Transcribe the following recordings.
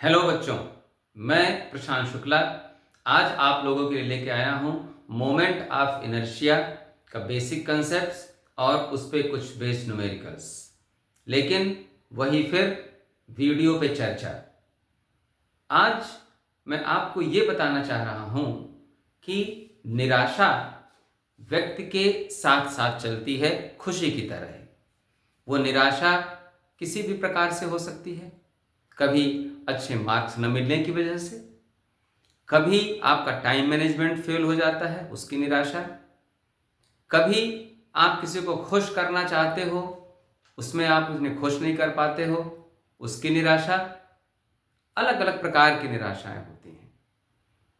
Hello बच्चों, मैं प्रशांत शुक्ला आज आप लोगों के लिए लेके आया हूँ मोमेंट ऑफ इनर्शिया का बेसिक कंसेप्ट्स और उस पे कुछ बेस्ड न्यूमेरिकल्स। लेकिन वही फिर वीडियो पे चर्चा। आज मैं आपको ये बताना चाह रहा हूँ कि निराशा व्यक्ति के साथ साथ चलती है खुशी की तरह। वो निराशा किसी भी प्रकार से हो सकती है। कभी अच्छे मार्क्स न मिलने की वजह से, कभी आपका टाइम मैनेजमेंट फेल हो जाता है उसकी निराशा, कभी आप किसी को खुश करना चाहते हो उसमें आप उन्हें खुश नहीं कर पाते हो उसकी निराशा। अलग अलग प्रकार की निराशाएं होती हैं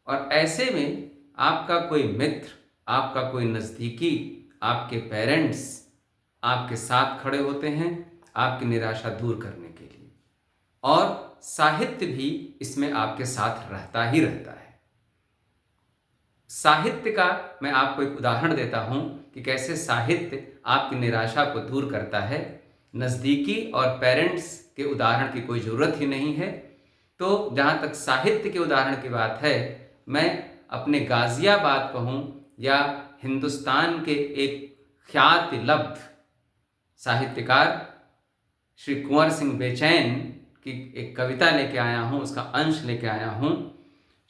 और ऐसे में आपका कोई मित्र, आपका कोई नज़दीकी, आपके पेरेंट्स आपके साथ खड़े होते हैं आपकी निराशा दूर करने के लिए। और साहित्य भी इसमें आपके साथ रहता ही रहता है। साहित्य का मैं आपको एक उदाहरण देता हूं कि कैसे साहित्य आपकी निराशा को दूर करता है। नज़दीकी और पेरेंट्स के उदाहरण की कोई ज़रूरत ही नहीं है। तो जहाँ तक साहित्य के उदाहरण की बात है, मैं अपने गाज़ियाबाद कहूँ या हिंदुस्तान के एक ख्याति लब्ध साहित्यकार श्री कुंवर सिंह बेचैन की एक कविता लेके आया हूँ, उसका अंश लेके आया हूँ।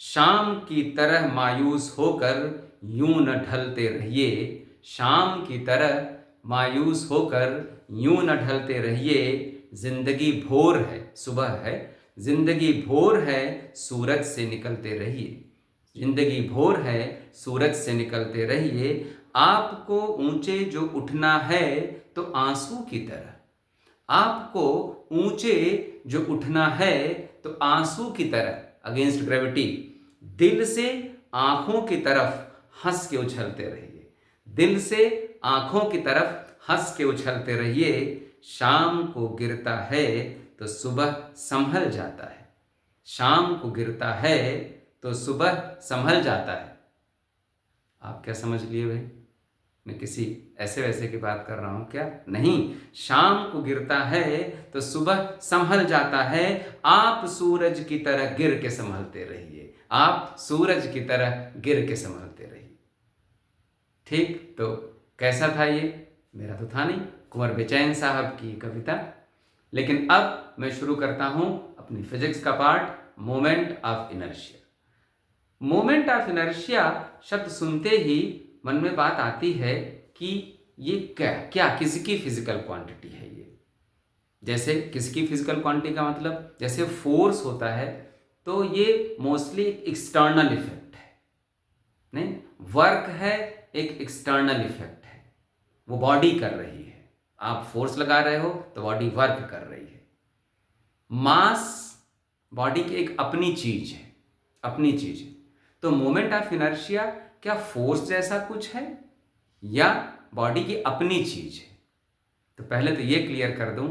शाम की तरह मायूस होकर यूं न ढलते रहिए, शाम की तरह मायूस होकर यूं न ढलते रहिए, जिंदगी भोर है, सुबह है, जिंदगी भोर है, सूरज से निकलते रहिए, जिंदगी भोर है, सूरज से निकलते रहिए। आपको ऊंचे जो उठना है तो आंसू की तरह, आपको ऊंचे जो उठना है तो आंसू की तरह, अगेंस्ट ग्रेविटी, दिल से आंखों की तरफ हंस के उछलते रहिए, दिल से आंखों की तरफ हंस के उछलते रहिए। शाम को गिरता है तो सुबह संभल जाता है, शाम को गिरता है तो सुबह संभल जाता है। आप क्या समझ लिए भाई? मैं किसी ऐसे वैसे की बात कर रहा हूं क्या? नहीं, शाम को गिरता है तो सुबह संभल जाता है। आप सूरज की तरह गिर के संभलते रहिए, आप सूरज की तरह गिर के संभलते रहिए। ठीक, तो कैसा था ये? मेरा तो था नहीं, कुंवर बेचैन साहब की कविता। लेकिन अब मैं शुरू करता हूं अपनी फिजिक्स का part, moment of inertia. Moment of inertia शब्द सुनते ही मन में बात आती है कि ये क्या क्या किसकी फिजिकल क्वांटिटी है ये? जैसे किसकी फिजिकल क्वांटिटी का मतलब, जैसे फोर्स होता है तो ये मोस्टली एक्सटर्नल इफेक्ट है, नहीं, वर्क है, एक एक्सटर्नल इफेक्ट है, वो बॉडी कर रही है। आप फोर्स लगा रहे हो तो बॉडी वर्क कर रही है। मास बॉडी की एक अपनी चीज है, अपनी चीज है। तो मोमेंट ऑफ इनर्शिया क्या फोर्स जैसा कुछ है या बॉडी की अपनी चीज है? तो पहले तो ये क्लियर कर दूं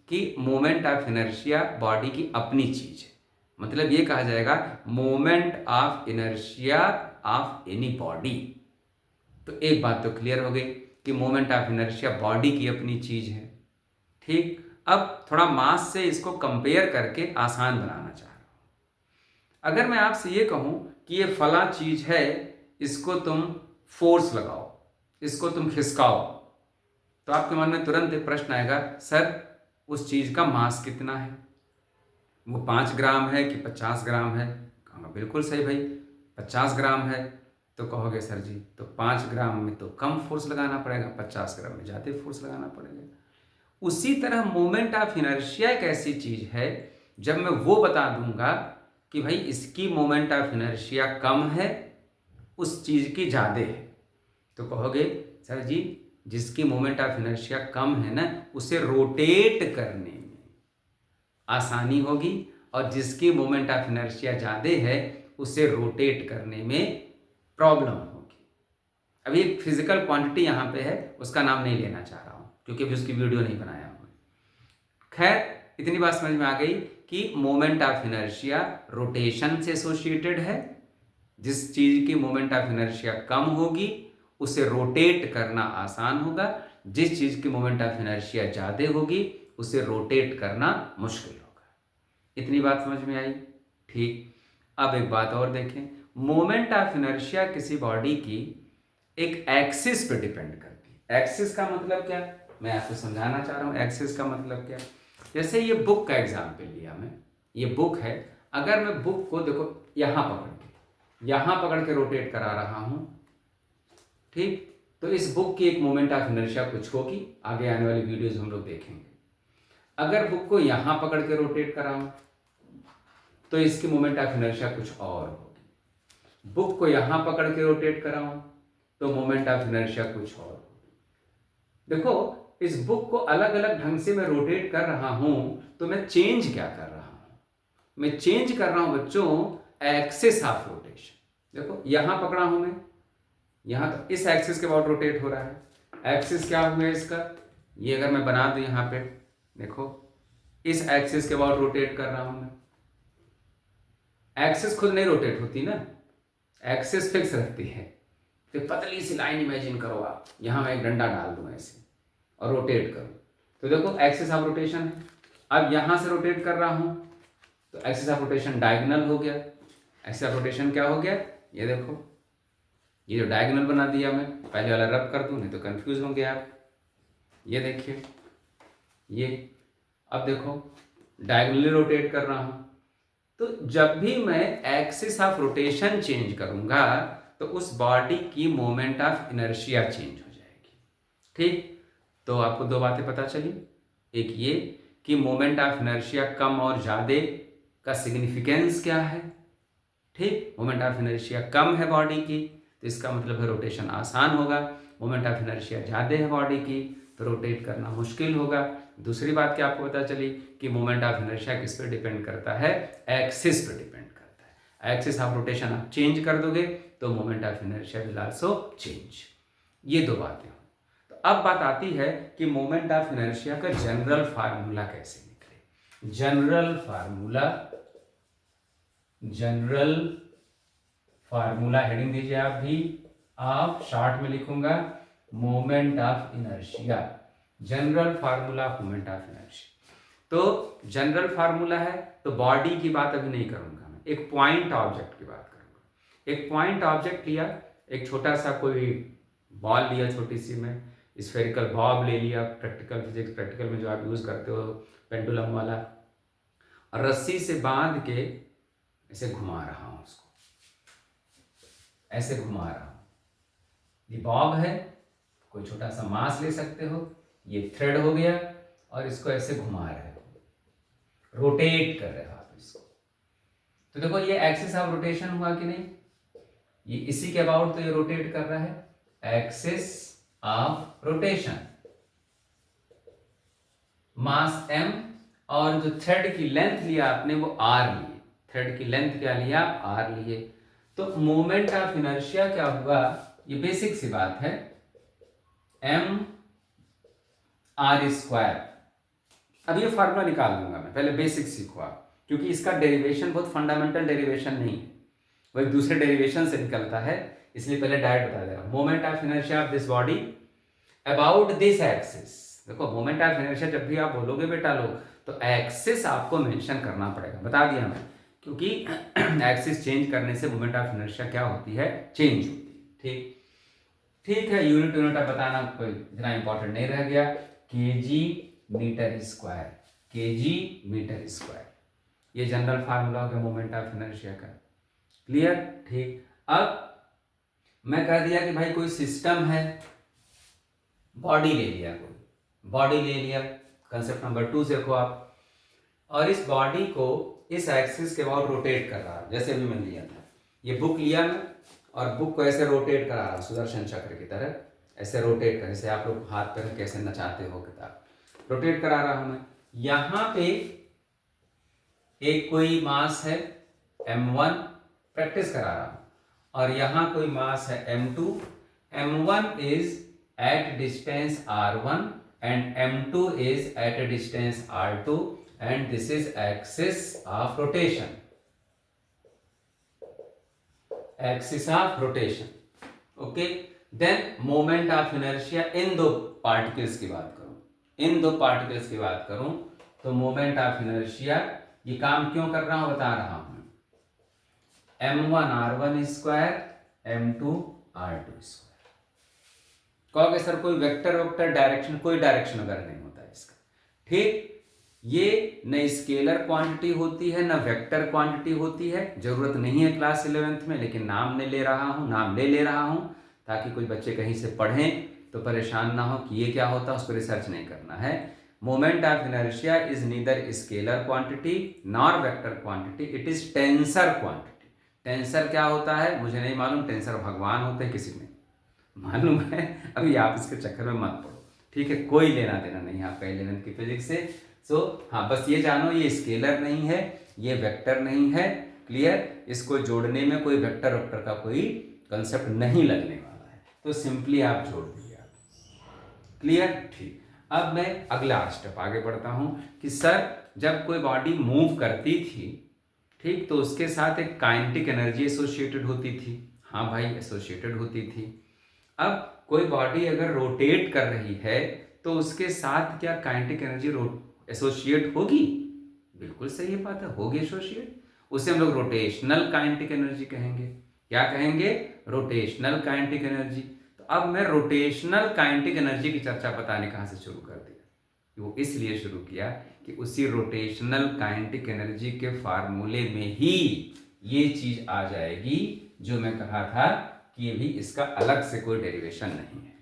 कि मोमेंट ऑफ इनर्शिया बॉडी की अपनी चीज है। मतलब ये कहा जाएगा moment of inertia of any body. तो एक बात तो क्लियर हो गई कि मोमेंट ऑफ इनर्शिया बॉडी की अपनी चीज है। ठीक, अब थोड़ा मास से इसको कंपेयर करके आसान बनाना चाह रहा हूं। अगर मैं आपसे ये कहूं कि ये फला चीज है, इसको तुम फोर्स लगाओ, इसको तुम खिसकाओ, तो आपके मन में तुरंत एक प्रश्न आएगा, सर उस चीज का मास कितना है? वो 5 ग्राम है कि 50 ग्राम है? कहूँगा बिल्कुल सही भाई, 50 ग्राम है। तो कहोगे सर जी तो 5 ग्राम में तो कम फोर्स लगाना पड़ेगा, 50 ग्राम में ज़्यादा फोर्स लगाना पड़ेगा। उसी तरह मोमेंट ऑफ इनर्शिया एक ऐसी चीज है, जब मैं वो बता दूंगा कि भाई इसकी मोमेंट ऑफ इनर्शिया कम है, उस चीज की ज़्यादा है, तो कहोगे सर जी जिसकी मोमेंट ऑफ इनर्शिया कम है ना, उसे रोटेट करने में आसानी होगी, और जिसकी मोमेंट ऑफ इनर्शिया ज़्यादा है उसे रोटेट करने में प्रॉब्लम होगी। अभी एक फिजिकल क्वांटिटी यहाँ पे है, उसका नाम नहीं लेना चाह रहा हूँ क्योंकि अभी उसकी वीडियो नहीं बनाया हूँ। खैर, इतनी बात समझ में आ गई कि मोमेंट ऑफ इनर्शिया रोटेशन से एसोसिएटेड है। जिस चीज की मोमेंट ऑफ इनर्शिया कम होगी उसे रोटेट करना आसान होगा, जिस चीज की मोमेंट ऑफ इनर्शिया ज़्यादा होगी उसे रोटेट करना मुश्किल होगा। इतनी बात समझ में आई? ठीक। अब एक बात और देखें, मोमेंट ऑफ इनर्शिया किसी बॉडी की एक एक्सिस पे डिपेंड करती है। एक्सिस का मतलब क्या, मैं आपको समझाना चाह रहा हूँ एक्सिस का मतलब क्या। जैसे ये बुक का एग्जाम्पल लिया मैं, ये बुक है, अगर मैं बुक को देखो यहाँ पकड़ के रोटेट करा रहा हूँ, ठीक, तो इस बुक की एक मोमेंट ऑफ इनर्शिया कुछ होगी, आगे आने वाली वीडियोज हम लोग देखेंगे। अगर बुक को यहाँ पकड़ के रोटेट कराऊं तो इसकी मोमेंट ऑफ इनर्शिया कुछ और होगी। बुक को यहाँ पकड़ के रोटेट कराऊं तो मोमेंट ऑफ इनर्शिया कुछ और होगी। देखो, इस बुक को अलग अलग ढंग से मैं रोटेट कर रहा हूं तो मैं चेंज क्या कर रहा हूं, मैं चेंज कर रहा हूं बच्चों एक्सिस ऑफ रोटेशन। देखो यहां पकड़ा हूं मैं, यहां तो इस एक्सिस के अबाउट रोटेट हो रहा है। एक्सिस क्या हुआ इसका, ये अगर मैं बना दूं यहां पे, देखो इस एक्सिस के अबाउट रोटेट कर रहा हूं मैं। एक्सिस खुद नहीं रोटेट होती ना, एक्सिस फिक्स रहती है। तो पतली सी लाइन इमेजिन करो आप, यहां मैं एक डंडा डाल दूं ऐसे और रोटेट करूं, तो देखो एक्सिस ऑफ रोटेशन है। अब यहां से रोटेट कर रहा हूं तो एक्सिस ऑफ रोटेशन डायगोनल हो गया। एक्सिस ऑफ रोटेशन क्या हो गया, ये देखो, ये जो डायगोनल बना दिया मैं, पहले वाला रब कर दूं नहीं तो कंफ्यूज होंगे आप। ये देखिए ये, अब देखो डायगोनली रोटेट कर रहा हूं, तो जब भी मैं एक्सिस ऑफ रोटेशन चेंज करूंगा तो उस बॉडी की मोमेंट ऑफ इनर्शिया चेंज हो जाएगी। ठीक, तो आपको दो बातें पता चली, एक ये कि मोमेंट ऑफ इनर्शिया कम और ज़्यादा का सिग्निफिकेंस क्या है। ठीक, मोमेंट ऑफ इनर्शिया कम है बॉडी की तो इसका मतलब है रोटेशन आसान होगा, मोमेंट ऑफ इनर्शिया ज़्यादा है बॉडी की तो रोटेट करना मुश्किल होगा। दूसरी बात क्या आपको पता चली कि मोमेंट ऑफ इनर्शिया किस पे डिपेंड करता है, एक्सिस पे डिपेंड करता है। एक्सिस ऑफ रोटेशन आप चेंज कर दोगे तो moment of inertia will also change. ये दो बातें। तो अब बात आती है कि मोमेंट ऑफ इनर्शिया का जनरल फार्मूला कैसे निकले। जनरल फार्मूला हेडिंग दीजिए आप भी, आप शॉर्ट में लिखूंगा moment of inertia, general formula of moment of inertia. तो जनरल फार्मूला है तो बॉडी की बात अभी नहीं करूंगा मैं, एक पॉइंट ऑब्जेक्ट की बात करूंगा। एक पॉइंट ऑब्जेक्ट लिया, एक छोटा सा कोई बॉल लिया, छोटी सी में स्फेरिकल बॉब ले लिया, प्रैक्टिकल फिजिक्स प्रैक्टिकल में जो आप यूज करते हो पेंडुलम वाला, और रस्सी से बांध के ऐसे घुमा रहा हूं उसको, ऐसे घुमा रहा हूं। ये बॉब है, कोई छोटा सा मास ले सकते हो, ये थ्रेड हो गया और इसको ऐसे घुमा रहे हो, रोटेट कर रहे हो आप इसको। तो देखो ये एक्सिस ऑफ रोटेशन हुआ कि नहीं, ये इसी के अबाउट तो ये रोटेट कर रहा है, axis of rotation, mass m और जो थ्रेड की लेंथ लिया आपने वो r लिए, थ्रेड की लेंथ क्या लिया आप, r लिए। तो मोमेंट ऑफ इनर्शिया क्या हुआ, ये बेसिक सी बात है, m r स्क्वायर। अब ये फार्मूला निकाल दूंगा मैं, पहले बेसिक सीखो आप, क्योंकि इसका डेरिवेशन बहुत फंडामेंटल डेरिवेशन नहीं है, वो एक दूसरे डेरिवेशन से निकलता है, इसलिए पहले डायरेक्ट बता दे रहा हूं। Moment of inertia of this body about this axis. देखो मोमेंट ऑफ इनर्शिया जब भी आप बोलोगे बेटा लोग तो एक्सिस आपको मेंशन करना पड़ेगा, बता दिया मैं, क्योंकि एक्सिस चेंज करने से मोमेंट ऑफ इनर्शिया क्या होती है, चेंज होती है। ठीक है, यूनिट आप बताना कोई इतना इंपॉर्टेंट नहीं रह गया। KG metre square, KG metre square, ये जनरल फार्मूला हो गया मोमेंट ऑफ इनर्शिया का। क्लियर? ठीक, अब मैं कह दिया कि भाई कोई सिस्टम है, बॉडी ले लिया, कोई बॉडी ले लिया, कंसेप्ट नंबर 2 देखो आप, और इस बॉडी को इस एक्सिस के अबाउट रोटेट कर रहा है, जैसे अभी मैंने लिया था, ये बुक लिया मैं और बुक को ऐसे रोटेट करा रहा, सुदर्शन चक्र की तरह ऐसे रोटेट कर, जैसे आप लोग हाथ पर कैसे नचाते हो किताब, रोटेट करा रहा हूं मैं। यहां पे एक कोई मास है m1, प्रैक्टिस करा रहा हूं, और यहां कोई मास है m2, m1 is at distance r1 and m2 is at a distance r2 and this is axis of rotation, axis of rotation, okay। then moment of inertia इन दो पार्टिकल्स की बात करूं, इन दो पार्टिकल्स की बात करूं तो मोमेंट ऑफ इनर्शिया ये काम क्यों कर रहा हूं बता रहा हूं। m1r1 square m2r2 square. कहोगे सर कोई वेक्टर डायरेक्शन, कोई डायरेक्शन वगैरह नहीं होता है इसका। ठीक, ये न स्केलर क्वांटिटी होती है न वेक्टर क्वांटिटी होती है, जरूरत नहीं है क्लास 11th में, लेकिन नाम ले ले रहा हूं ताकि कोई बच्चे कहीं से पढ़ें तो परेशान ना हो कि ये क्या होता है, उस पर रिसर्च नहीं करना है। Moment of inertia is neither scalar quantity nor vector quantity, it is tensor quantity. Tensor क्या होता है मुझे नहीं मालूम, टेंसर भगवान होते हैं किसी में मालूम है, अभी आप इसके चक्कर में मत पड़ो, ठीक है, कोई लेना देना नहीं है आपका 11th की फिजिक्स से। सो हाँ, बस ये जानो ये स्केलर नहीं है, ये वेक्टर नहीं है, क्लियर। इसको जोड़ने में कोई वेक्टर वेक्टर का कोई कंसेप्ट नहीं लगने वाला है, तो सिंपली आप जोड़ दिए, क्लियर। ठीक, अब मैं अगला स्टेप आगे बढ़ता हूं कि सर जब कोई बॉडी मूव करती थी, ठीक, तो उसके साथ एक काइनेटिक एनर्जी एसोसिएटेड होती थी। हाँ भाई, एसोसिएटेड होती थी। अब कोई बॉडी अगर रोटेट कर रही है तो उसके साथ क्या काइनेटिक एनर्जी एसोसिएट होगी? बिल्कुल सही है बात है, होगी एसोसिएट। उसे हम लोग रोटेशनल काइनेटिक एनर्जी कहेंगे। क्या कहेंगे? Rotational kinetic energy. तो अब मैं रोटेशनल काइनेटिक एनर्जी की चर्चा बताने कहाँ से शुरू कर दिया? वो इसलिए शुरू किया कि उसी रोटेशनल काइनेटिक एनर्जी के फार्मूले में ही ये चीज आ जाएगी जो मैं कहा था कि ये भी इसका अलग से कोई डेरिवेशन नहीं है।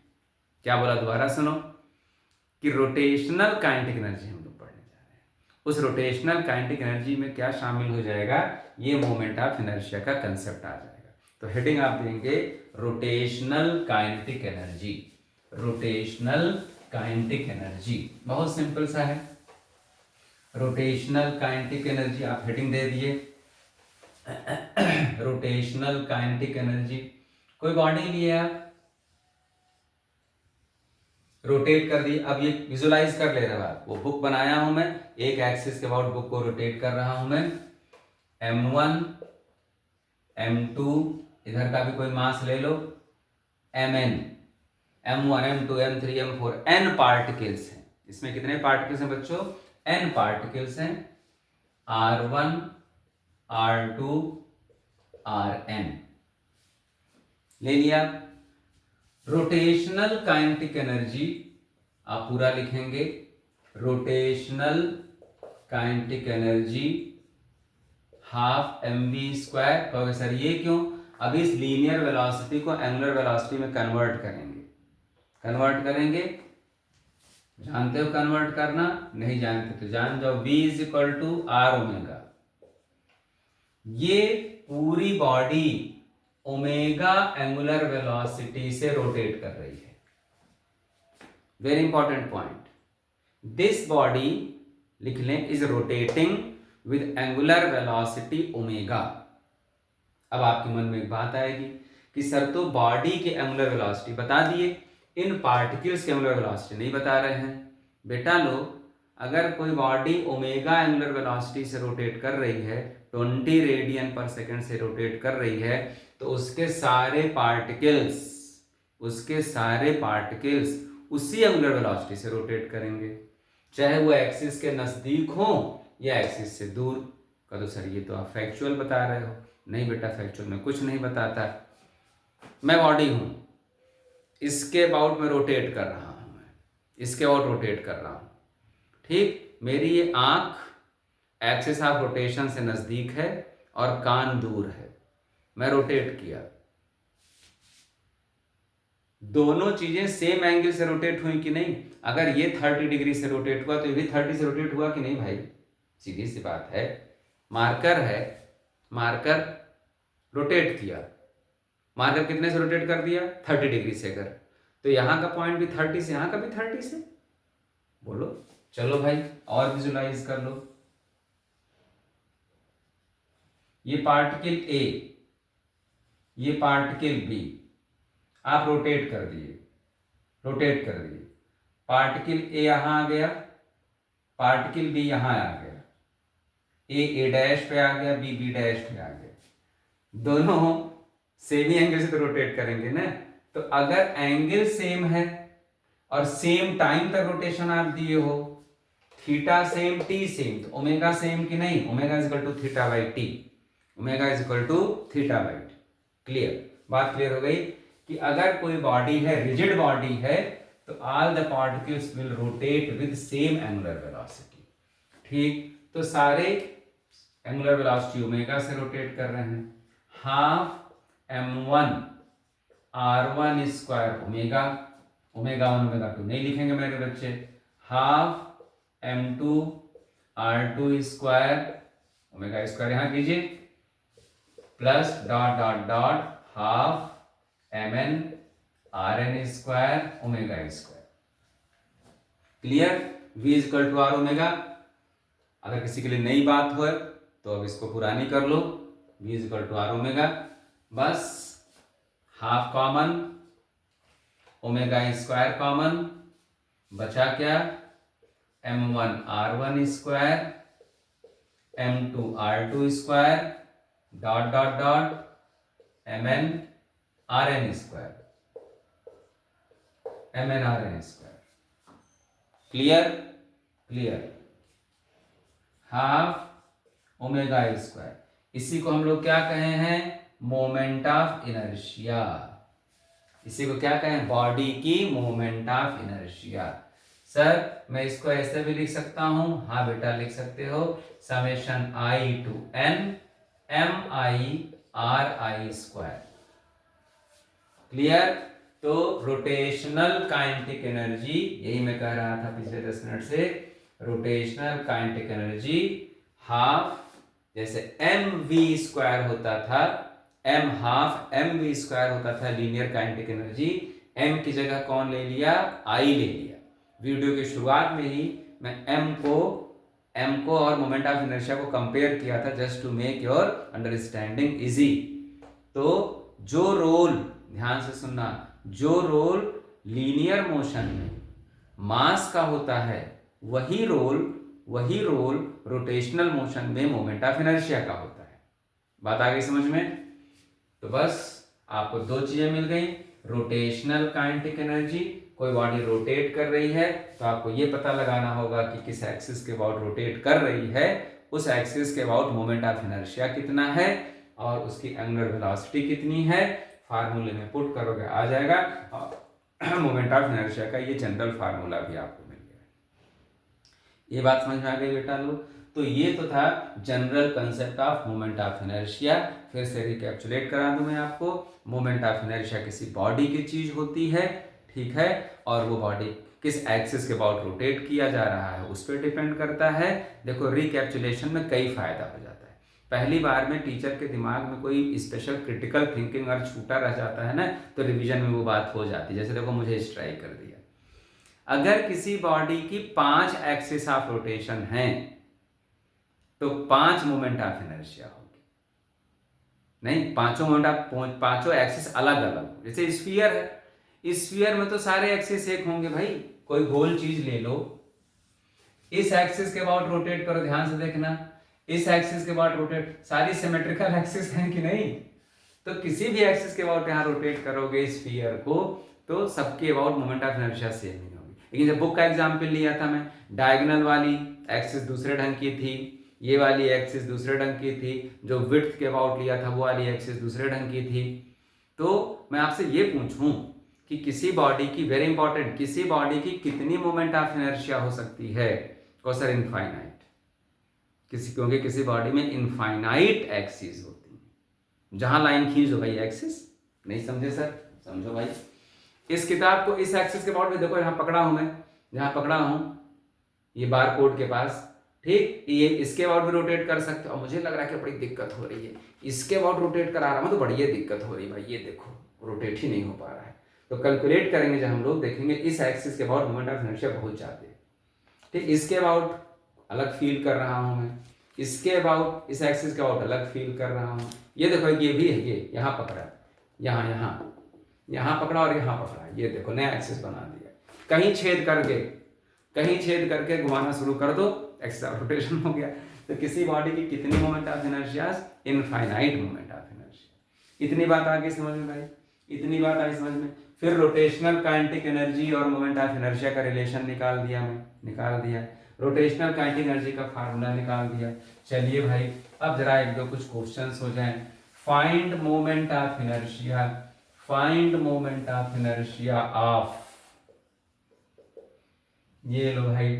क्या बोला? दोबारा सुनो कि रोटेशनल काइनेटिक एनर्जी हम लोग पढ़ने जा रहे हैं। उस रोटेशनल काइनेटिक एनर्जी में क्या शामिल हो जाएगा? ये मोमेंट ऑफ इनर्शिया का कंसेप्ट आ जाएगा। तो हेडिंग आप देंगे rotational kinetic energy. Rotational kinetic energy बहुत सिंपल सा है। रोटेशनल काइनेटिक एनर्जी आप हेडिंग दे दिए रोटेशनल काइनेटिक एनर्जी। कोई बॉडी लिए आप, रोटेट कर दी। अब ये विजुलाइज कर ले रहा है, वो बुक बनाया हूं मैं, एक एक्सिस के अबाउट बुक को रोटेट कर रहा हूं मैं। m1 m2, इधर का भी कोई मास ले लो, mn, m1 m2 m3 m4 n particles हैं। इसमें कितने पार्टिकल्स हैं बच्चों? n पार्टिकल्स हैं, r1 r2 rn। ले लिया। रोटेशनल काइनेटिक एनर्जी आप पूरा लिखेंगे, rotational kinetic energy half mv square. कहोगे सर ये क्यों? अब इस लीनियर वेलोसिटी को एंगुलर वेलोसिटी में कन्वर्ट करेंगे। जानते हो कन्वर्ट करना? नहीं जानते तो जान जाओ, v is equal to R omega. ये पूरी बॉडी ओमेगा एंगुलर वेलोसिटी से रोटेट कर रही है। Very important point, this body लिख लें is rotating with angular velocity omega. अब आपके मन में एक बात आएगी कि सर तो बॉडी के एंगुलर वेलोसिटी बता दिए, इन पार्टिकल्स के एंगुलर वेलोसिटी नहीं बता रहे हैं। बेटा लोग, अगर कोई बॉडी ओमेगा एंगुलर वेलोसिटी से रोटेट कर रही है, 20 रेडियन पर सेकंड से रोटेट कर रही है, तो उसके सारे पार्टिकल्स उसी एंगुलर वेलोसिटी से रोटेट करेंगे, चाहे वो एक्सिस के नजदीक हो या एक्सिस से दूर। कह दो सर ये तो आप फैक्चुअल बता रहे हो। नहीं बेटा, फैक्चुअल में कुछ नहीं बताता। मैं बॉडी हूं, इसके अबाउट में रोटेट कर रहा हूं, मैं इसके अबाउट रोटेट कर रहा हूं, ठीक। मेरी ये आंख एक्सिस ऑफ रोटेशन से नजदीक है और कान दूर है, मैं रोटेट किया। दोनों चीजें सेम एंगल से रोटेट हुई कि नहीं? अगर ये 30 डिग्री से रोटेट हुआ तो ये भी 30 से रोटेट हुआ कि नहीं भाई? सीधी सी बात है। मार्कर है, मार्कर रोटेट किया, मार्कर कितने से रोटेट कर दिया? 30 डिग्री से। अगर तो यहां का पॉइंट भी 30 से, यहां का भी 30 से। बोलो चलो भाई और विजुलाइज कर लो। ये पार्टिकल ए, ये पार्टिकल बी, आप रोटेट कर दिए। पार्टिकल ए यहां आ गया, पार्टिकल बी यहां आ गया, ए डैश पे आ गया, बी डैश पे आ गया। दोनों सेम ही एंगल से तो रोटेट करेंगे ना। तो अगर एंगल सेम है और सेम टाइम तक रोटेशन आप दिए हो, थीटा सेम टी सेम, तो ओमेगा सेम कि नहीं, omega is equal to theta by T, omega is equal to theta by T. Clear, बात क्लियर हो गई कि अगर कोई बॉडी है, रिजिड बॉडी है, तो all the particles will rotate with same angular velocity. ठीक, तो सारे एंगुलर वेलोसिटी ओमेगा से रोटेट कर रहे हैं। Half m1 r1 square omega, omega 1 omega 2 नहीं लिखेंगे मेरे बच्चे, half m2 r2 square omega square यहां कीजिए, plus dot dot dot half mn rn square omega square. Clear, v is equal to R omega. अगर किसी के लिए नई बात हो तो अब इसको पुरानी कर लो, v is equal to R omega, बस half common, omega square common, बचा क्या, m1 r1 square m2 r2 square dot dot dot mn rn square, mn rn square. Clear, clear, half omega square, इसी को हम लोग क्या कहे हैं, मोमेंट ऑफ इनर्शिया। इसी को क्या कहें, बॉडी की मोमेंट ऑफ इनर्शिया। सर मैं इसको ऐसे भी लिख सकता हूं, हाँ बेटा लिख सकते हो, summation I to N M I R I square. Clear, तो रोटेशनल काइनेटिक एनर्जी, यही मैं कह रहा था पिछले 10 मिनट से, रोटेशनल काइनेटिक एनर्जी हाफ, जैसे एम वी स्क्वायर होता था, M half M V square होता था लीनियर काइनेटिक एनर्जी, एम की जगह कौन ले लिया, आई ले लिया। वीडियो की शुरुआत में ही मैं एम को और मोमेंट ऑफ इनर्शिया को कंपेयर किया था, just to make your understanding easy. तो जो रोल, ध्यान से सुनना, जो रोल लीनियर मोशन में मास का होता है, वही रोल रोटेशनल मोशन में मोमेंट ऑफ इनर्शिया का होता है। बात आ गई समझ में? तो बस आपको दो चीजें मिल गई, रोटेशनल काइनेटिक एनर्जी, कोई बॉडी रोटेट कर रही है तो आपको ये पता लगाना होगा कि किस एक्सिस के अबाउट रोटेट कर रही है, उस एक्सिस के अबाउट मोमेंट ऑफ इनर्शिया कितना है और उसकी एंगुलर वेलोसिटी कितनी है, फार्मूले में पुट करोगे आ जाएगा। और मोमेंट ऑफ इनर्शिया का ये जनरल फार्मूला भी आपको मिल गया। ये बात समझ में आ गई बेटा लोग? तो ये तो था general concept of moment of inertia. फिर से रिकैप्चुलेट करा दूं मैं आपको, मोमेंट ऑफ इनर्शिया किसी बॉडी की चीज होती है, ठीक है, और वो बॉडी किस एक्सिस के अबाउट रोटेट किया जा रहा है उस पर डिपेंड करता है। देखो रिकैप्चुलेशन में कई फायदा हो जाता है। पहली बार में टीचर के दिमाग में कोई स्पेशल क्रिटिकल थिंकिंग और छूटा रह जाता है ना, तो रिवीजन में वो बात हो जाती है। जैसे देखो मुझे स्ट्राइक कर दिया, अगर किसी बॉडी की 5 एक्सिस ऑफ रोटेशन है तो 5 मोमेंट ऑफ इनर्शिया होगी। नहीं, पांचों एक्सिस अलग अलग। जैसे स्फीयर है, स्फीयर में तो सारे एक्सिस एक होंगे भाई। कोई गोल चीज ले लो, इस एक्सिस के अबाउट रोटेट करो, ध्यान से देखना, इस एक्सिस के अबाउट रोटेट, सारी सिमेट्रिकल एक्सिस हैं कि नहीं? तो किसी भी एक्सिस के अबाउट यहां रोटेट करोगे स्फीयर को तो सबके about moment of inertia same ही होगी। लेकिन जब बुक का एग्जाम्पल लिया था मैं, डायगोनल वाली एक्सिस दूसरे ढंग की थी, ये वाली एक्सिस दूसरे ढंग की थी, जो विड्थ के अबाउट लिया था वो वाली एक्सिस दूसरे ढंग की थी। तो मैं आपसे ये पूछूं कि किसी बॉडी की, वेरी इंपॉर्टेंट, किसी बॉडी की कितनी मोमेंट ऑफ इनर्शिया हो सकती है? Sir infinite. क्योंकि किसी बॉडी में इनफाइनाइट एक्सिस होती है। जहां लाइन खींच दो भाई एक्सिस, नहीं समझे सर? समझो भाई। इस किताब को इस एक्सिस के अबाउट में देखो, यहां पकड़ा हूं मैं, जहां पकड़ा हूं ये बार कोड के पास, ठीक, ये इसके अबाउट भी रोटेट कर सकते हो। और मुझे लग रहा है कि बड़ी दिक्कत हो रही है, इसके अबाउट रोटेट करा रहा हूं तो बड़ी दिक्कत हो रही है भाई, ये देखो रोटेट ही नहीं हो पा रहा है। तो कैलकुलेट करेंगे जब हम लोग, देखेंगे इस एक्सिस के अबाउट मोमेंट ऑफ इनर्शिया बहुत ज्यादा है, ठीक, इसके अबाउट अलग फील कर रहा हूं मैं, इसके अबाउट, इस एक्सिस के अबाउट अलग फील कर रहा हूं। ये देखो ये भी है, ये यहाँ पकड़ा, यहाँ पकड़ा और यहाँ पकड़ा, ये देखो नया एक्सिस बना दिया। कहीं छेद करके घुमाना शुरू कर दो, एक्स्ट्रा रोटेशन हो गया। तो किसी बॉडी की कितनी moment of inertia? Infinite moment of inertia. इतनी बात आ गई समझ में भाई? इतनी बात आई समझ में? फिर रोटेशनल काइनेटिक एनर्जी और मोमेंट ऑफ इनर्शिया का रिलेशन निकाल दिया। रोटेशनल काइनेटिक एनर्जी का फार्मूला निकाल दिया। चलिए भाई अब जरा एक दो कुछ क्वेश्चंस हो जाएं। Find moment of inertia, find moment of inertia of, ये लो भाई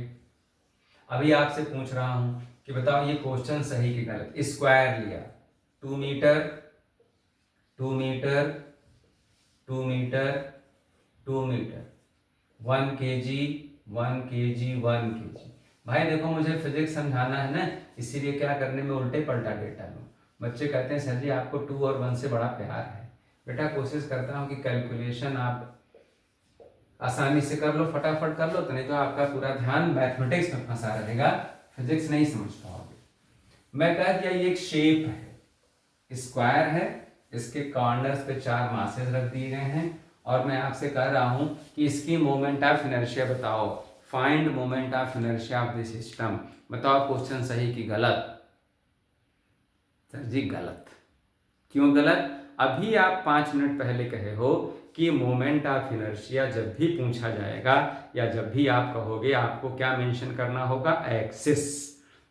अभी आपसे पूछ रहा हूं कि बताओ ये क्वेश्चन सही कि गलत। स्क्वायर लिया 2 metre 2 metre 2 metre 2 metre 1 kg 1 kg 1 kg। भाई देखो मुझे फिजिक्स समझाना है ना, इसीलिए क्या करने में उल्टे पलटा डेटा लूँ। बच्चे कहते हैं सर जी आपको 2 और 1 से बड़ा प्यार है। बेटा कोशिश करता हूँ कि कैलकुलेशन आप आसानी से कर लो, फटाफट कर लो, तो नहीं तो आपका पूरा ध्यान मैथमेटिक्स में फंसा रहेगा, फिजिक्स नहीं समझ पाओगे। मैं कह दिया ये एक शेप है, स्क्वायर है, इसके कॉर्नर्स पे 4 मासेस रख दिए गए हैं और मैं आपसे कह रहा हूं कि इसकी मोमेंट ऑफ इनर्शिया बताओ। Find moment of inertia of this system. बताओ क्वेश्चन सही कि गलत। सर जी गलत। क्यों गलत? अभी आप 5 मिनट पहले कहे हो कि मोमेंट ऑफ इनर्शिया जब भी पूछा जाएगा या जब भी आप कहोगे आपको क्या मेंशन करना होगा, एक्सिस।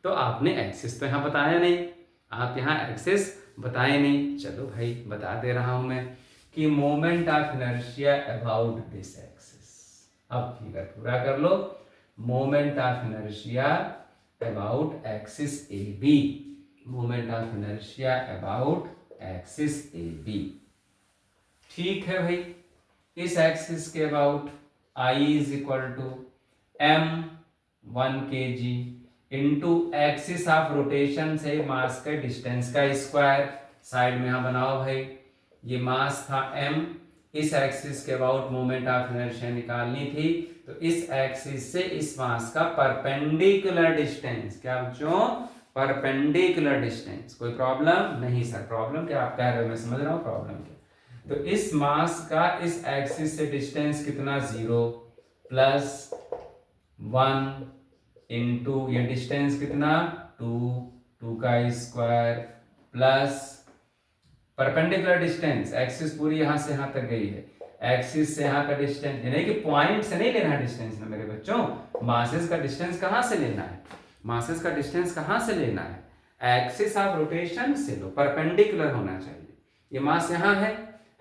तो आपने एक्सिस तो यहाँ बताया नहीं, आप यहाँ एक्सिस बताए नहीं। चलो भाई बता दे रहा हूं मैं कि moment of inertia about this axis. अब फिगर पूरा कर लो। Moment of inertia about axis A B, moment of inertia about axis A B. ठीक है भाई, इस एक्सिस के about I is equal to m 1 kg into axis of rotation से मास के डिस्टेंस का स्क्वायर। साइड में यहां बनाओ भाई, ये मास था m, इस एक्सिस के अबाउट मोमेंट ऑफ इनर्शिया निकालनी थी, तो इस एक्सिस से इस मास का परपेंडिकुलर डिस्टेंस, क्या बच्चों, परपेंडिकुलर डिस्टेंस। कोई प्रॉब्लम नहीं सर? प्रॉब्लम क्या आप कह रहे हो, मैं समझ रहा हूं प्रॉब्लम क्या। तो इस मास का इस एक्सिस से डिस्टेंस कितना, 0 प्लस 1 इंटू ये डिस्टेंस कितना 2 का square plus perpendicular distance, axis पूरी यहां से यहां तक गई है, एक्सिस से यहां का डिस्टेंस, यानी कि पॉइंट से नहीं लेना है डिस्टेंस ना मेरे बच्चों, मासेस का डिस्टेंस कहां से लेना है, मासेस का डिस्टेंस कहां से लेना है, एक्सिस ऑफ रोटेशन से लो, परपेंडिकुलर होना चाहिए। ये मास यहां है,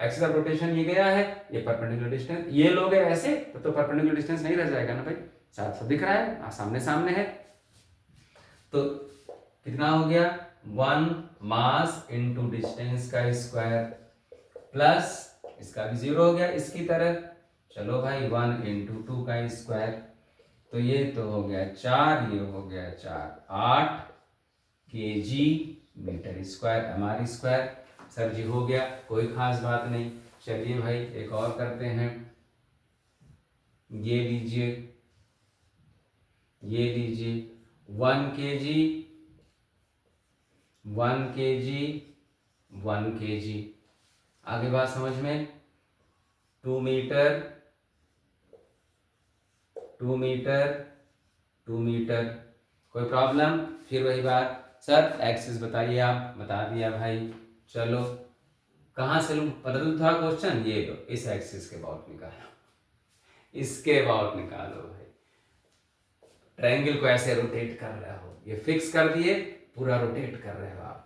एक्सिस ऑफ रोटेशन ये गया है, ये परपेंडिकुलर डिस्टेंस, ये लोग ऐसे तो परपेंडिकुलर डिस्टेंस नहीं रह जाएगा ना भाई, साफ साफ दिख रहा है, सामने सामने है। तो कितना हो गया, 1 मास इंटू डिस्टेंस का स्क्वायर प्लस इसका भी 0 हो गया इसकी तरह। चलो भाई 1 इंटू 2 का स्क्वायर, तो ये तो हो गया 4, ये हो गया 4, 8 kg मीटर स्क्वायर, हमारी स्क्वायर। सर जी हो गया, कोई खास बात नहीं। चलिए भाई एक और करते हैं, ये लीजिए, ये लीजिए 1 kg 1 kg 1 kg। आगे बात समझ में, 2 मीटर 2 मीटर 2 मीटर, कोई प्रॉब्लम? फिर वही बात, सर एक्सिस बताइए, आप बता दिया भाई। चलो कहाँ से लूँ, बदल था क्वेश्चन, ये लो इस एक्सिस के अबाउट निकालो, इसके अबाउट निकालो भाई। ट्रायंगल को ऐसे रोटेट कर रहे हो, ये फिक्स कर दिए, पूरा रोटेट कर रहे हो आप।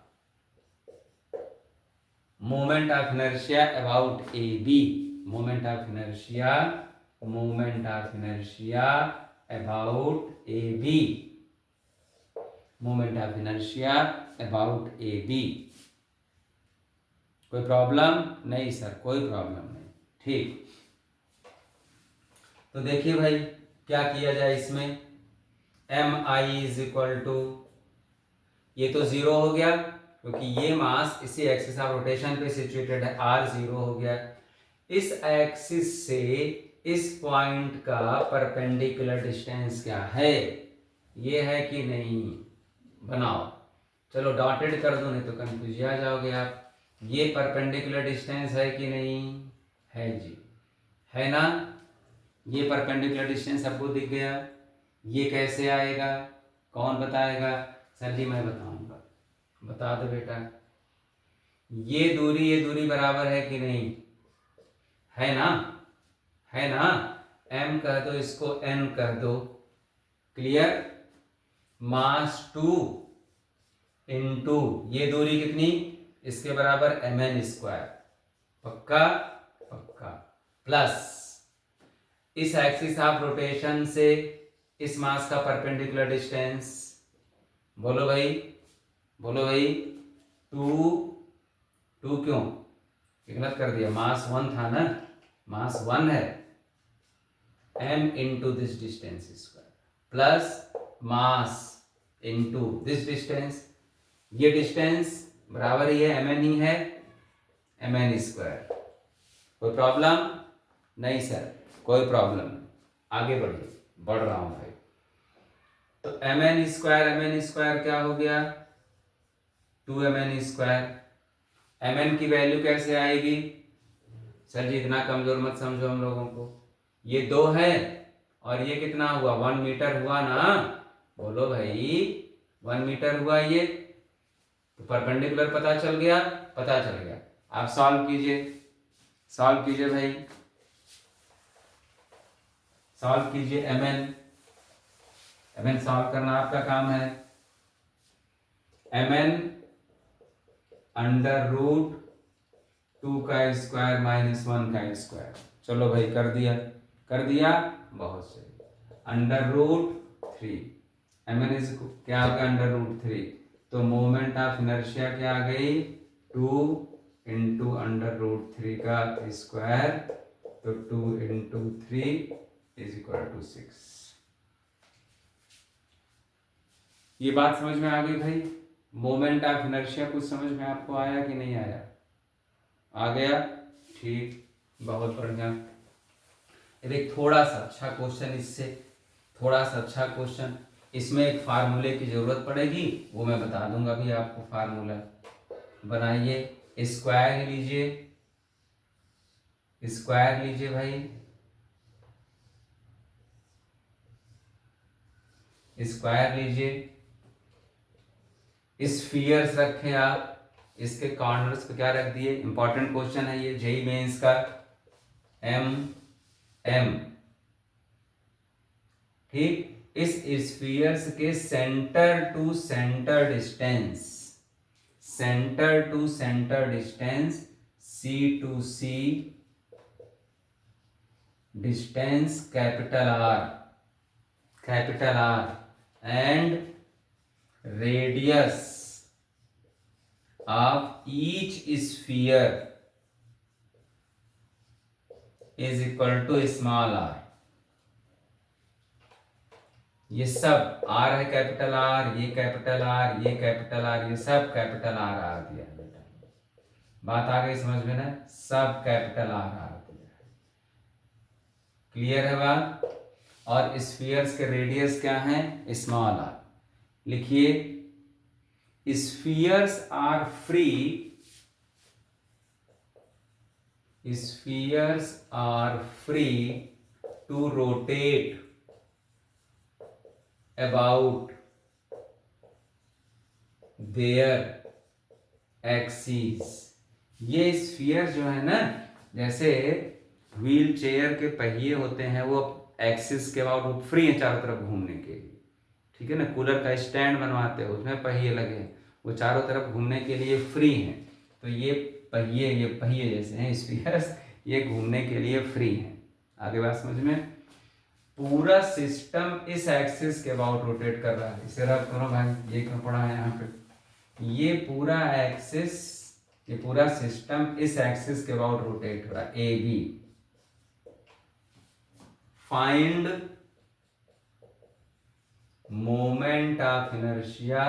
Moment of inertia about A B, moment of inertia, moment of inertia about A B, moment of inertia about A B. कोई प्रॉब्लम नहीं सर? कोई प्रॉब्लम नहीं, ठीक। तो देखिए भाई क्या किया जाए इसमें, M I is equal to, ये तो 0 हो गया क्योंकि ये मास इसी एक्सिस ऑफ रोटेशन पे सिचुएटेड है, r 0 हो गया। इस एक्सिस से इस पॉइंट का परपेंडिकुलर डिस्टेंस क्या है, ये है कि नहीं, बनाओ। चलो डॉटेड कर दो नहीं तो कंफ्यूज आ जाओगे आप। ये परपेंडिकुलर डिस्टेंस है कि नहीं है जी, है ना, ये परपेंडिकुलर डिस्टेंस सबको दिख गया। ये कैसे आएगा, कौन बताएगा? सर जी मैं बताऊंगा, बता दो बेटा। ये दूरी बराबर है कि नहीं, है ना, है ना, m कह दो, इसको n कह दो, क्लियर। मास 2 इंटू ये दूरी कितनी, इसके बराबर mn स्क्वायर, पक्का पक्का, प्लस इस एक्सिस ऑफ रोटेशन से इस मास का परपेंडिकुलर डिस्टेंस, बोलो भाई बोलो भाई, 2 क्यों, गलत कर दिया, मास 1 था ना, मास 1 है, m into this distance square plus mass into this distance, ये डिस्टेंस बराबर ही है mn ही है, mn स्क्वायर। कोई प्रॉब्लम नहीं सर, कोई प्रॉब्लम नहीं, आगे बढ़िए, बढ़ रहा हूं भाई। तो mn स्क्वायर क्या हो गया, 2mn स्क्वायर। mn की वैल्यू कैसे आएगी, सर जी इतना कमजोर मत समझो हम लोगों को, ये 2 है और ये कितना हुआ, 1 मीटर हुआ ना, बोलो भाई 1 मीटर हुआ ये, तो परपेंडिकुलर पता चल गया, पता चल गया। आप सॉल्व कीजिए, सॉल्व कीजिए भाई, सॉल्व कीजिए, mn सॉल्व करना आपका काम है। mn अंडर रूट 2 का स्क्वायर माइनस 1 का स्क्वायर, चलो भाई कर दिया, कर दिया, बहुत सही, अंडर रूट 3, mn इज क्या आ गया, अंडर रूट 3, तो मोमेंट ऑफ इनर्शिया क्या आ गई, 2 इंटू अंडर रूट 3 का स्क्वायर, तो 2 इंटू 3 इज इक्वल टू 6। ये बात समझ में आ गई भाई, मोमेंट ऑफ इनर्शिया कुछ समझ में आपको आया कि नहीं आया, आ गया, ठीक, बहुत बढ़िया। एक थोड़ा सा अच्छा क्वेश्चन, इससे थोड़ा सा अच्छा क्वेश्चन, इसमें एक फार्मूले की जरूरत पड़ेगी, वो मैं बता दूंगा भी आपको, फार्मूला बनाइए, स्क्वायर लीजिए, स्क्वायर लीजिए भाई, स्क्वायर लीजिए, स्फीयर्स रखे आप, इसके कॉर्नर्स पे क्या रख दिए, इंपॉर्टेंट क्वेश्चन है ये, जेई मेंस का, m ठीक, इस स्फीयर्स के centre to centre distance, centre to centre distance, C to C distance capital R and radius of each sphere is equal to small r, ये सब R है capital R, ये capital R, ये capital R, ये सब capital R दिया बेटा, बात आ गई समझ में ना, सब कैपिटल R दिया, क्लियर है बात। और स्फीयर्स के रेडियस क्या हैं, स्मॉल r, लिखिए, spheres are free, spheres are free to rotate about their axes। ये स्फीयर जो है ना, जैसे व्हील चेयर के पहिए होते हैं, वो एक्सिस के अबाउट वो फ्री है चारों तरफ घूमने के लिए, ठीक है ना, कूलर का स्टैंड बनवाते हो उसमें पहिए लगे हैं, वो चारों तरफ घूमने के लिए फ्री हैं, तो ये पहिए जैसे हैं स्फीयर्स, ये घूमने के लिए फ्री हैं। आगे बात समझ में, पूरा सिस्टम इस एक्सिस के अबाउट रोटेट कर रहा है, इसे रब करो भाई, ये क्यों पढ़ा है यहाँ पे, ये पूरा एक्सिस, ये पूरा सिस्टम इस एक्सिस के अबाउट रोटेट हो रहा है, A B. Find moment of inertia,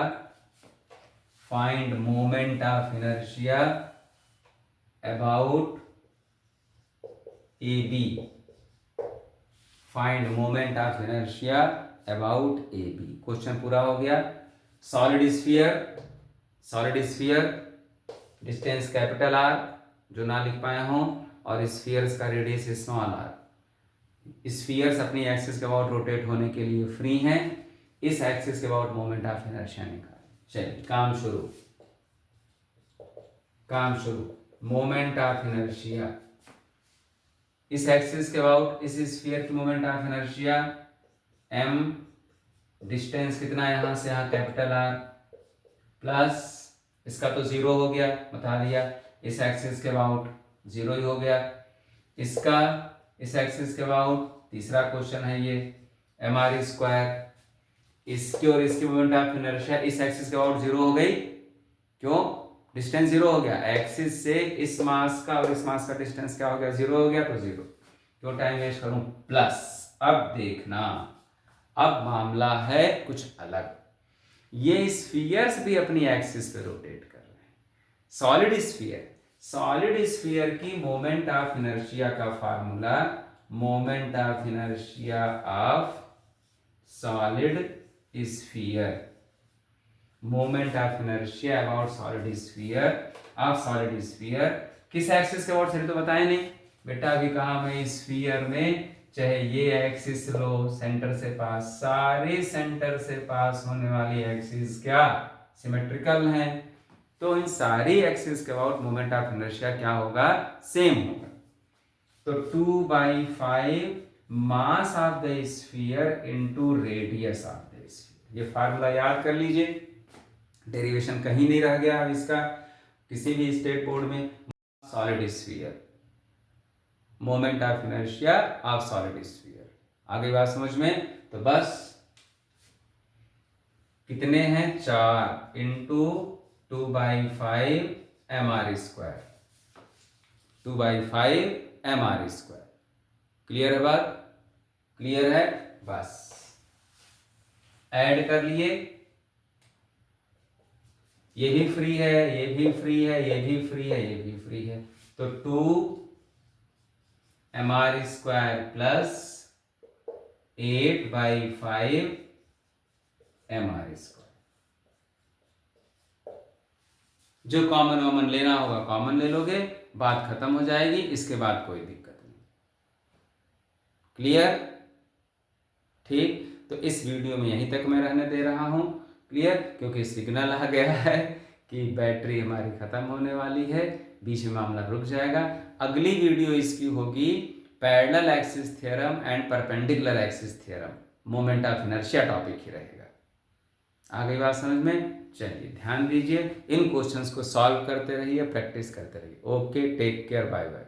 find moment of inertia about A B, find moment of inertia about A B. Question पूरा हो गया। Solid sphere distance capital R जो ना लिख पाए हों, और स्फीयर्स का रेडियस स्मॉल आर। स्फीयर्स अपनी एक्सिस के अबाउट रोटेट होने के लिए फ्री हैं, इस एक्सिस के अबाउट मोमेंट ऑफ इनर्शिया निकाल। चलिए काम शुरू। मोमेंट ऑफ इनर्शिया, इस एक्सिस के अबाउट इस स्फीयर की moment of inertia m distance कितना है यहाँ से यहाँ कैपिटल आर, प्लस इसका तो जीरो हो गया, बता दिया, इस एक्सिस के अबाउट जीरो ही हो गया, इसका इस एक्सिस के अबाउट, तीसरा क्वेश्चन है ये, एम आर स्क्वायर, इसकी और इसकी मोमेंट ऑफ इनर्शिया इस एक्सिस के अबाउट जीरो हो गई, क्यों, डिस्टेंस जीरो हो गया, एक्सिस से इस मास का और इस मास का डिस्टेंस क्या हो गया, जीरो हो गया, तो जीरो, क्यों टाइम वेस्ट करूं, प्लस अब देखना, अब मामला है कुछ अलग, ये स्फीयर्स भी अपनी एक्सिस पे रोटेट कर रहे हैं, सॉलिड स्फीयर की मोमेंट ऑफ इनर्शिया का formula, moment of inertia of solid sphere, moment of inertia about solid sphere किस एक्सिस के अबाउट, तो बताए नहीं बेटा, अभी कहा मैं स्फीयर में, चाहे ये एक्सिस लो सेंटर से पास, सारे सेंटर से पास होने वाली एक्सिस क्या सिमेट्रिकल हैं, तो इन सारी एक्सिस के अबाउट मोमेंट ऑफ इनर्शिया क्या होगा, सेम होगा, तो 2/5 mass of the sphere into radius of the sphere, ये फार्मूला याद कर लीजिए, डेरिवेशन कहीं नहीं रह गया अब इसका किसी भी स्टेट बोर्ड में, solid sphere, moment of inertia of solid sphere, आगे बात समझ में, तो बस कितने हैं, 4 into 2/5 mr square, 2/5 mr square, clear है बात, क्लियर है, बस ऐड कर लिए, ये भी फ्री है, ये भी फ्री है, ये भी फ्री है, ये भी फ्री है, तो 2 mr square plus 8/5 mr square, जो कॉमन लेना होगा कॉमन ले लोगे, बात खत्म हो जाएगी, इसके बाद कोई दिक्कत नहीं, क्लियर, ठीक, तो इस वीडियो में यहीं तक मैं रहने दे रहा हूं, क्लियर, क्योंकि सिग्नल आ गया है कि बैटरी हमारी खत्म होने वाली है, बीच में मामला रुक जाएगा, अगली वीडियो इसकी होगी parallel axis theorem and perpendicular axis theorem, moment of inertia topic ही रहेगा, आ गई बात समझ में, चलिए ध्यान दीजिए, इन क्वेश्चंस को सॉल्व करते रहिए, प्रैक्टिस करते रहिए, okay, take care, bye bye.